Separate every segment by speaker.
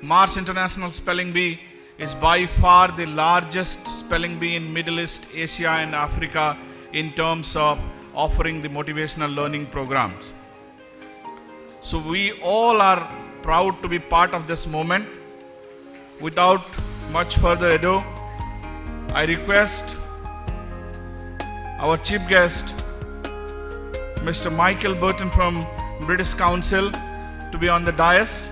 Speaker 1: MaRRS International Spelling Bee is by far the largest spelling bee in Middle East, Asia and Africa in terms of offering the motivational learning programs. So we all are proud to be part of this moment. Without much further ado, I request our chief guest, Mr. Michael Burton from British Council, to be on the dais.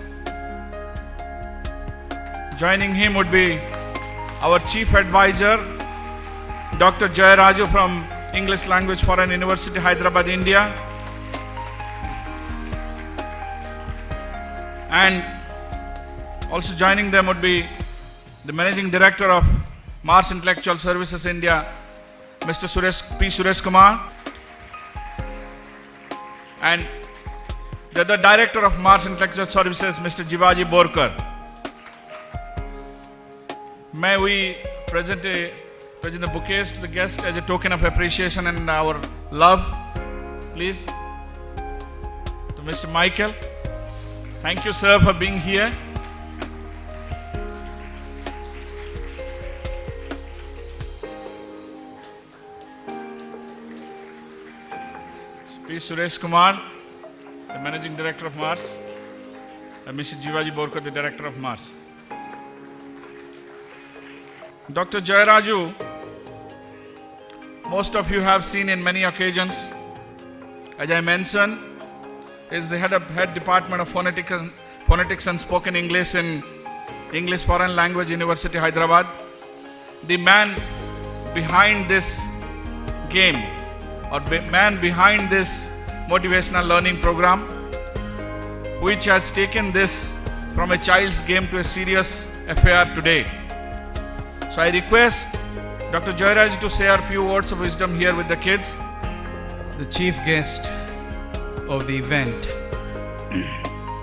Speaker 1: Joining him would be our chief advisor, Dr. Jay Raju from English Language Foreign University, Hyderabad, India. And also joining them would be the Managing Director of MaRRS Intellectual Services India, Mr. Suresh Kumar. And the other Director of MaRRS Intellectual Services, Mr. Jivaji Borkar. May we present a bouquet to the guest as a token of appreciation and our love, please, to Mr. Michael. Thank you, sir, for being here. P. Suresh Kumar, the Managing Director of MaRRS, and Mr. Jivaji Borkar, the Director of MaRRS. Dr. Jay Raju, most of you have seen in many occasions. As I mentioned, is the head department of phonetics and spoken English in English Foreign Language University, Hyderabad. The man behind this game, or man behind this motivational learning program, which has taken this from a child's game to a serious affair today. So I request Dr. Jay Raju to say a few words of wisdom here with the kids.
Speaker 2: The chief guest of the event,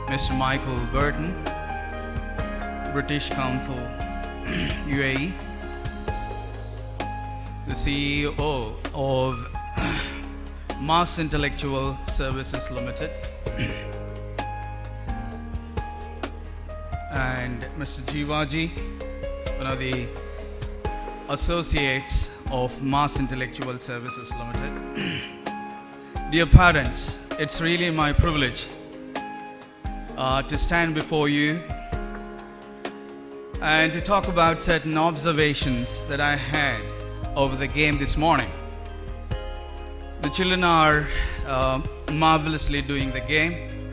Speaker 2: Mr. Michael Burton, British Council, UAE, the CEO of MaRRS Intellectual Services Limited, and Mr. Jivaji, one of the associates of MaRRS Intellectual Services Limited. Dear parents, it's really my privilege to stand before you and to talk about certain observations that I had over the game this morning. The children are marvelously doing the game.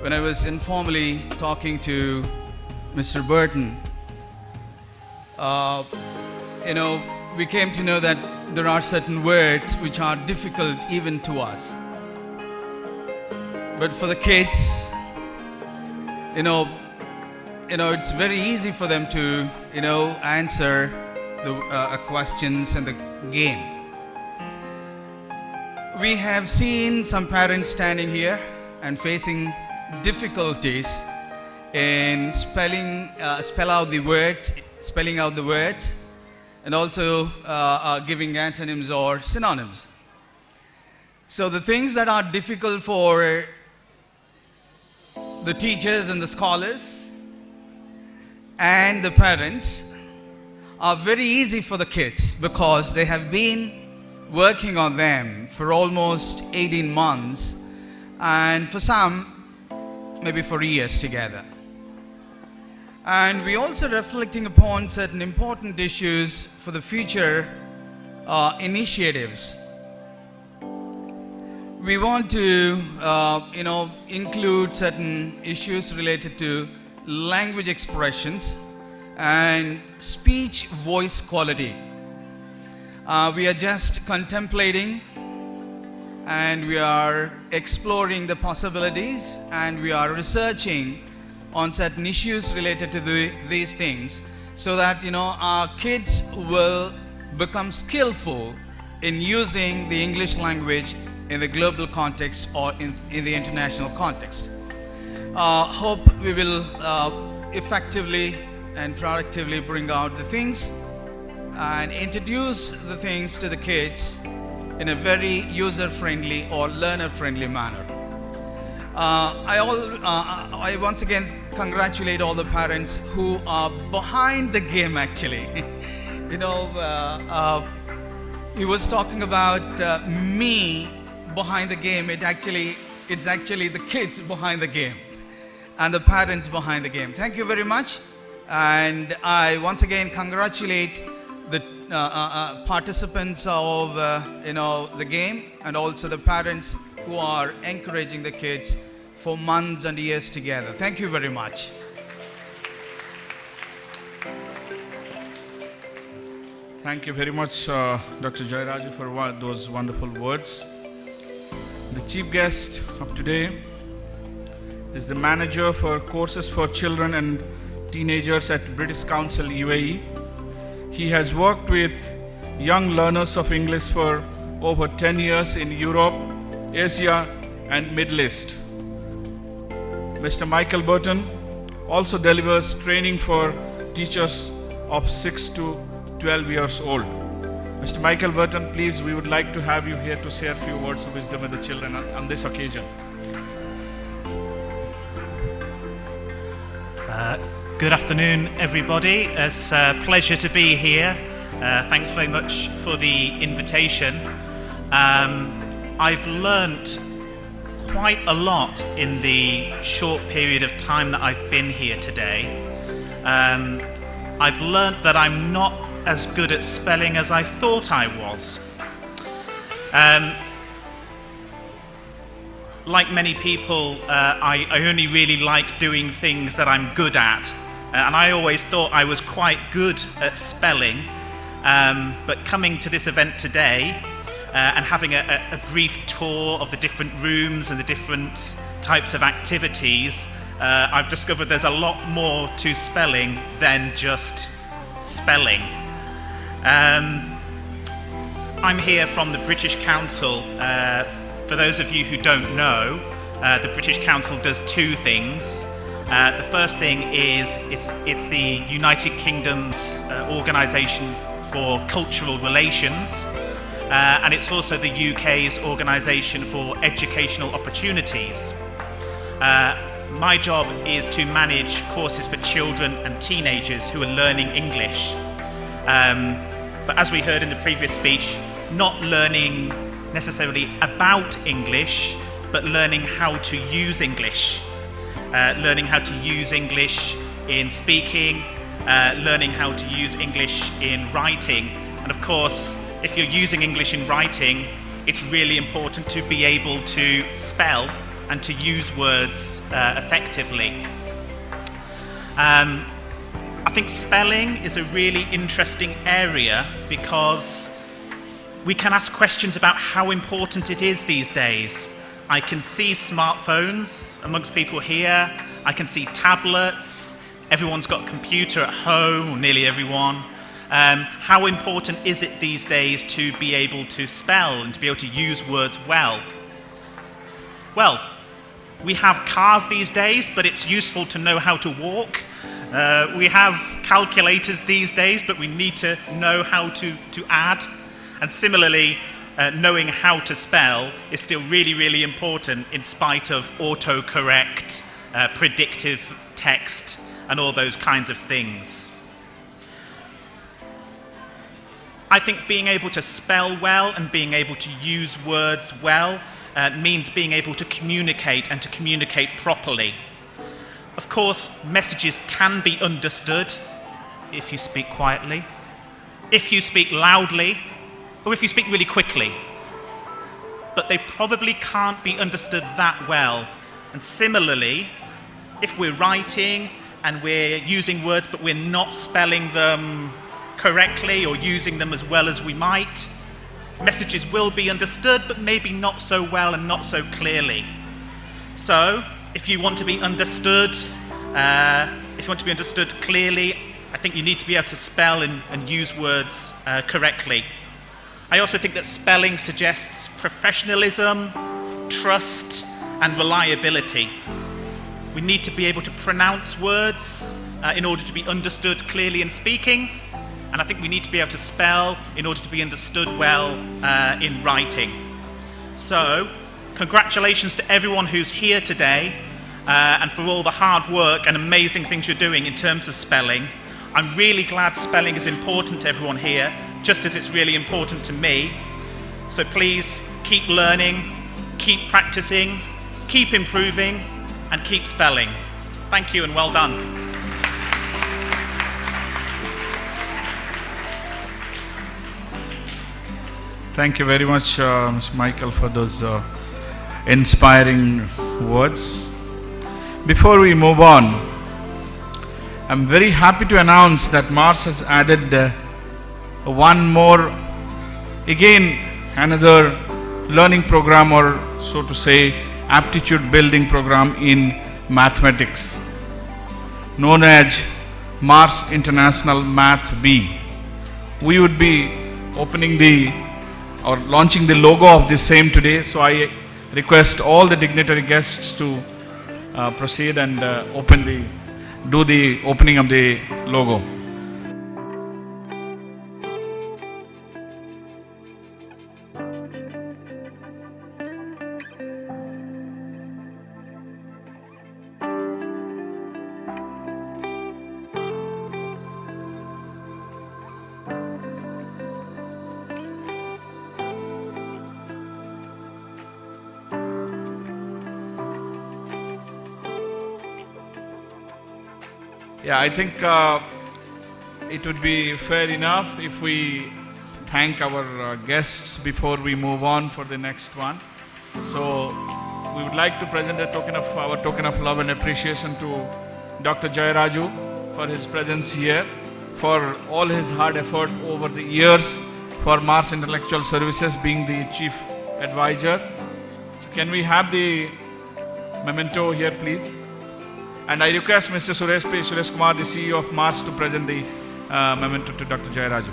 Speaker 2: When I was informally talking to Mr. Burton, we came to know that there are certain words which are difficult even to us. But for the kids, it's very easy for them to, answer the questions in the game. We have seen some parents standing here and facing difficulties in spelling out the words, and also giving antonyms or synonyms. So the things that are difficult for the teachers and the scholars and the parents are very easy for the kids, because they have been working on them for almost 18 months, and for some, maybe for years together. And we also reflecting upon certain important issues for the future initiatives. We want to, include certain issues related to language expressions and speech voice quality. We are just contemplating, and we are exploring the possibilities, and we are researching on certain issues related to these things, so that our kids will become skillful in using the English language in the global context or in the international context. Hope we will effectively and productively bring out the things and introduce the things to the kids in a very user-friendly or learner-friendly manner. I once again congratulate all the parents who are behind the game actually. You know, he was talking about me behind the game. It's actually the kids behind the game and the parents behind the game. Thank you very much. And I once again congratulate the participants of the game, and also the parents who are encouraging the kids for months and years together. Thank you very much.
Speaker 1: Thank you very much, Dr. Jairaju, for those wonderful words. The chief guest of today is the manager for courses for children and teenagers at British Council UAE. He has worked with young learners of English for over 10 years in Europe, Asia, and Middle East. Mr. Michael Burton also delivers training for teachers of 6 to 12 years old. Mr. Michael Burton, please, we would like to have you here to share a few words of wisdom with the children on this occasion.
Speaker 3: Good afternoon, everybody. It's a pleasure to be here. Thanks very much for the invitation. I've learnt quite a lot in the short period of time that I've been here today. I've learnt that I'm not as good at spelling as I thought I was. Like many people, I only really like doing things that I'm good at. And I always thought I was quite good at spelling. But coming to this event today and having a brief tour of the different rooms and the different types of activities, I've discovered there's a lot more to spelling than just spelling. I'm here from the British Council. For those of you who don't know, the British Council does two things. The first thing is it's the United Kingdom's organisation for cultural relations, and it's also the UK's organisation for educational opportunities. My job is to manage courses for children and teenagers who are learning English. But as we heard in the previous speech, not learning necessarily about English, but learning how to use English. Learning how to use English in speaking, learning how to use English in writing. And of course, if you're using English in writing, it's really important to be able to spell and to use words effectively. I think spelling is a really interesting area because we can ask questions about how important it is these days. I can see smartphones amongst people here. I can see tablets. Everyone's got a computer at home, or nearly everyone. How important is it these days to be able to spell and to be able to use words well? Well, we have cars these days, but it's useful to know how to walk. We have calculators these days, but we need to know how to add. And similarly, knowing how to spell is still really, really important in spite of autocorrect, predictive text, and all those kinds of things. I think being able to spell well and being able to use words well means being able to communicate and to communicate properly. Of course, messages can be understood if you speak quietly, if you speak loudly, or if you speak really quickly. But they probably can't be understood that well. And similarly, if we're writing and we're using words but we're not spelling them correctly or using them as well as we might, messages will be understood but maybe not so well and not so clearly. So, if you want to be understood, clearly, I think you need to be able to spell and use words correctly. I also think that spelling suggests professionalism, trust, and reliability. We need to be able to pronounce words in order to be understood clearly in speaking, and I think we need to be able to spell in order to be understood well in writing. So, Congratulations to everyone who's here today and for all the hard work and amazing things you're doing in terms of spelling. I'm really glad spelling is important to everyone here, just as it's really important to me. So please keep learning, keep practicing, keep improving, and keep spelling. Thank you and well done.
Speaker 1: Thank you very much, Mr. Michael, for those inspiring words. Before we move on, I'm very happy to announce that MaRRS has added one more, again, another learning program, or so to say, aptitude building program in mathematics, known as MaRRS International Math B. We would be opening or launching the logo of the same today, so I request all the dignitary guests to proceed and do the opening of the logo. Yeah, I think it would be fair enough if we thank our guests before we move on for the next one. So we would like to present our token of love and appreciation to Dr. Jayaraju for his presence here, for all his hard effort over the years for MaRRS Intellectual Services, being the chief advisor. So can we have the memento here, please? And I request Mr. Suresh Kumar, the CEO of MaRRS, to present the memento to Dr. Jayaraju.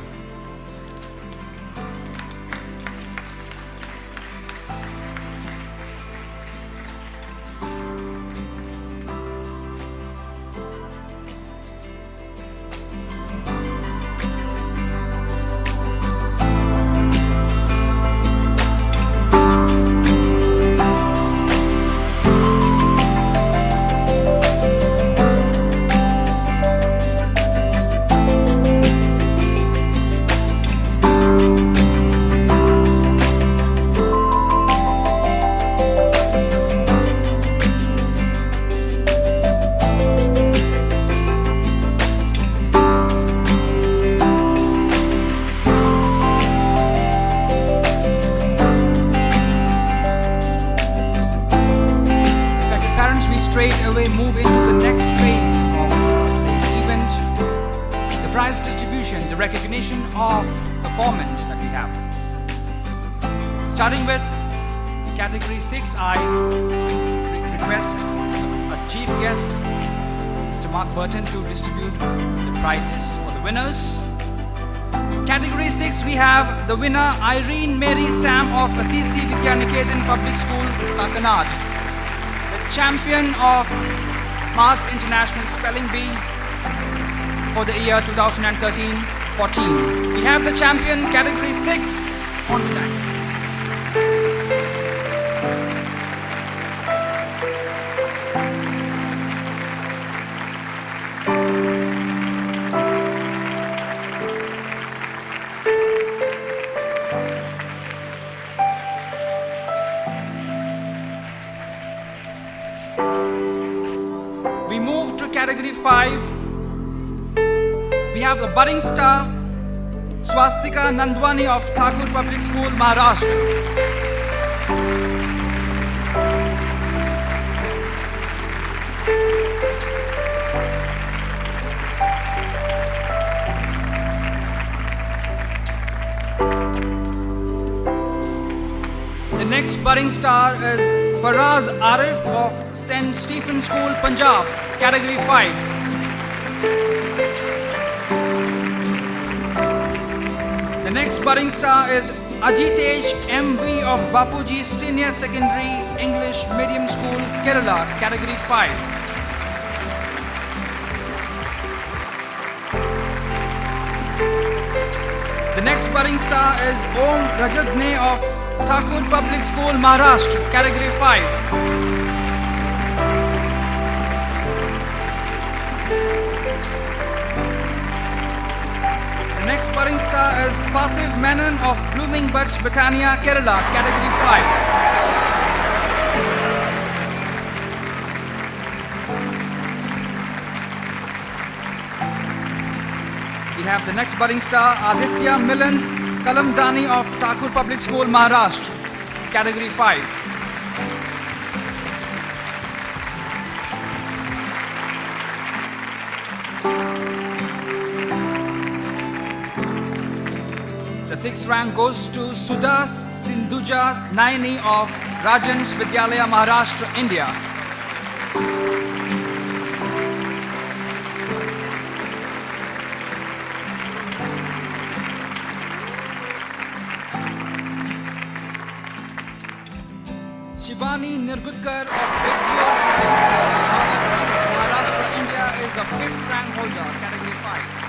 Speaker 4: Straight away move into the next phase of today's event, the prize distribution, the recognition of performance that we have. Starting with category 6I, request a chief guest, Mr. Mark Burton, to distribute the prizes for the winners. Category 6, we have the winner Irene Mary Sam of Assisi Vidyaniketan Public School, Kakanad. Champion of MaRRS International Spelling Bee for the year 2013-14. We have the champion, category 6, on the deck. We move to category 5. We have the budding star Swastika Nandwani of Thakur Public School, Maharashtra. The next budding star is Faraz Arif of St. Stephen's School, Punjab, category 5. The next budding star is Ajitesh MV of Bapuji Senior Secondary English Medium School, Kerala, category 5. The next budding star is Om Rajadne of Thakur Public School, Maharashtra, Category 5. The next budding star is Parthiv Menon of Blooming Buds, Britannia, Kerala, Category 5. We have the next budding star, Aditya Miland Kalamdani of Thakur Public School, Maharashtra, Category 5. The sixth rank goes to Sudha Sindhuja Naini of Rajans Vidyalaya, Maharashtra, India. Shivani Nirgudkar of Vidya Maharashtra, India is the fifth rank holder, Category 5.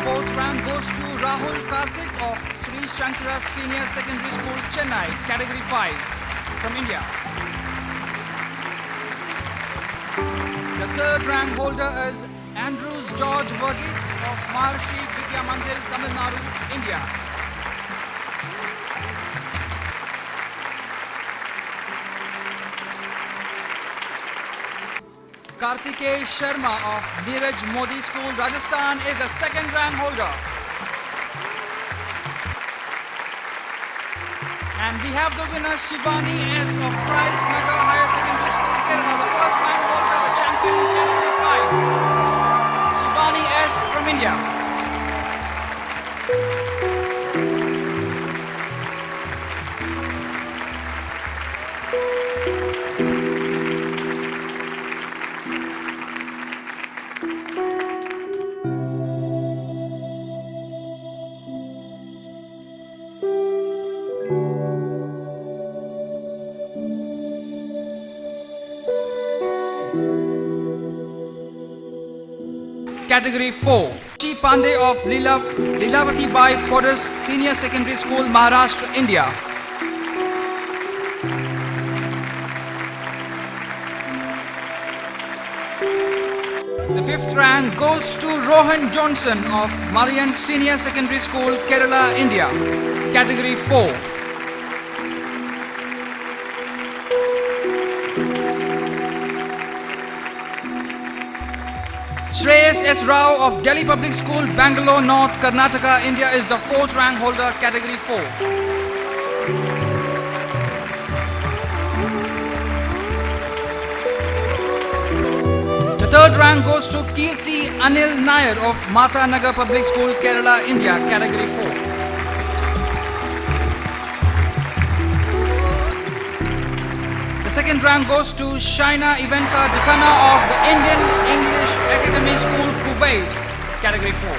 Speaker 4: Fourth rank goes to Rahul Karthik of Sri Shankara Senior Secondary School, Chennai, Category 5 from India. The third rank holder is Andrews George Verghese of MaRRS Vidya Mandir, Tamil Nadu, India. Kartikeya Sharma of Neeraj Modi School, Rajasthan is a second rank holder. And we have the winner Shivani S of Price Nagar Higher Secondary School, Kerala, the first rank holder, the champion in Category 5. Shivani S from India. Category 4. Chi Pandey of Lilavati Bai Potters Senior Secondary School, Maharashtra, India. The fifth rank goes to Rohan Johnson of Marian Senior Secondary School, Kerala, India. Category 4. Shreyas S. Rao of Delhi Public School, Bangalore North, Karnataka, India is the fourth rank holder, Category 4. The third rank goes to Kirti Anil Nair of Mata Nagar Public School, Kerala, India, Category 4. The second rank goes to Shaina Ivanka Dikhana of the Indian English Academy School, Kuwait, Category 4.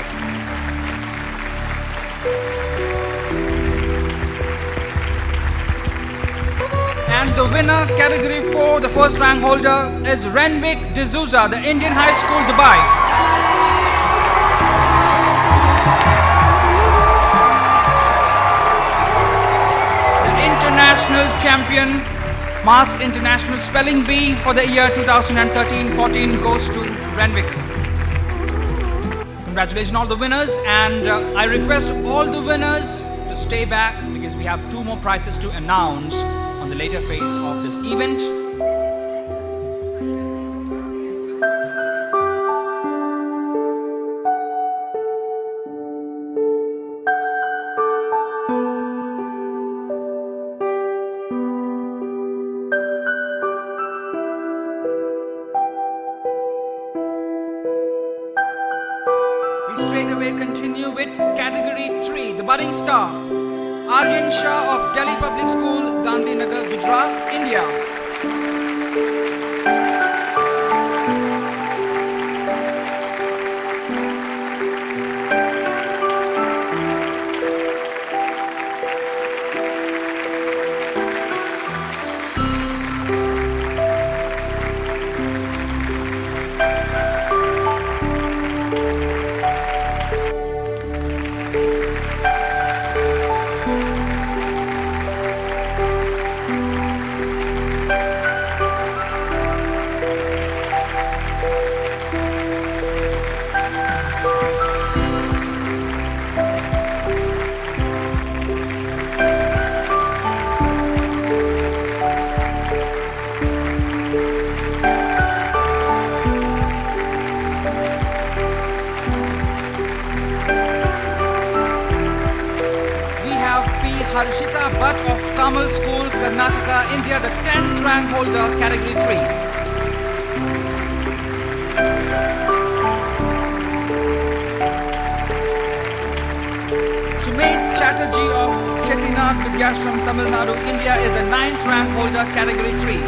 Speaker 4: And the winner, Category 4, the first rank holder, is Renvik D'Souza, the Indian High School, Dubai. The international champion, Mass International Spelling Bee for the year 2013-14 goes to Renvik. Congratulations all the winners, and I request all the winners to stay back because we have two more prizes to announce on the later phase of this event. We straight away continue with Category 3, the budding star, Aryan Shah of Delhi Public School, Gandhinagar, Gujarat, India. Bhatt of Kamal School, Karnataka, India, the 10th rank holder, category 3. Sumedh Chatterjee of Chettinad Vidyashram, Tamil Nadu, India is the 9th rank holder, category 3.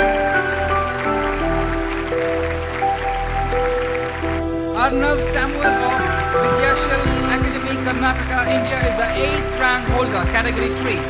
Speaker 4: Arnav Samuel of Vidyashal Academy, Karnataka, India is the 8th rank holder, category 3.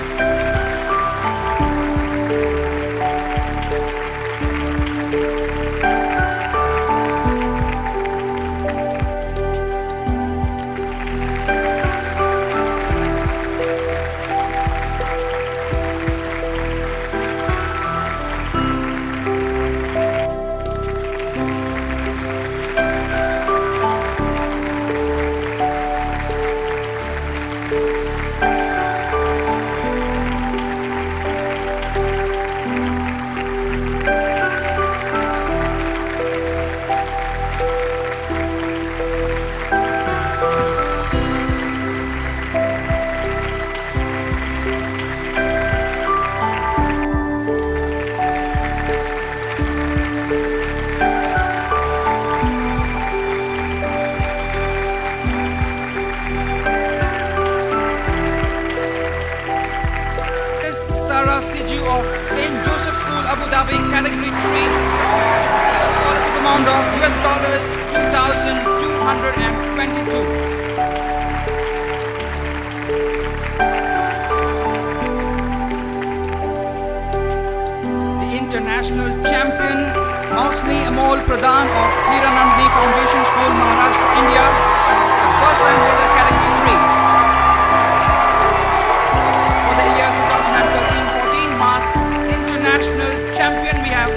Speaker 4: Sarah Siju of St. Joseph School, Abu Dhabi, category 3. Scholarship amount of US dollars 2,222. The international champion Mausmi Amol Pradhan of Hiranandani Foundation School, Maharashtra, India, the first rank holder, category 3. For the year 2013-14 Mass International Champion, we have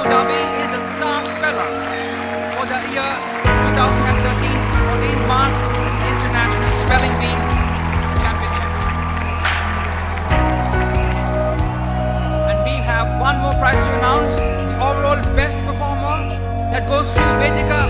Speaker 4: Dhabi is a star speller for the year 2013-14 MaRRS International Spelling Bee Championship. And we have one more prize to announce, the overall best performer, that goes to Vedika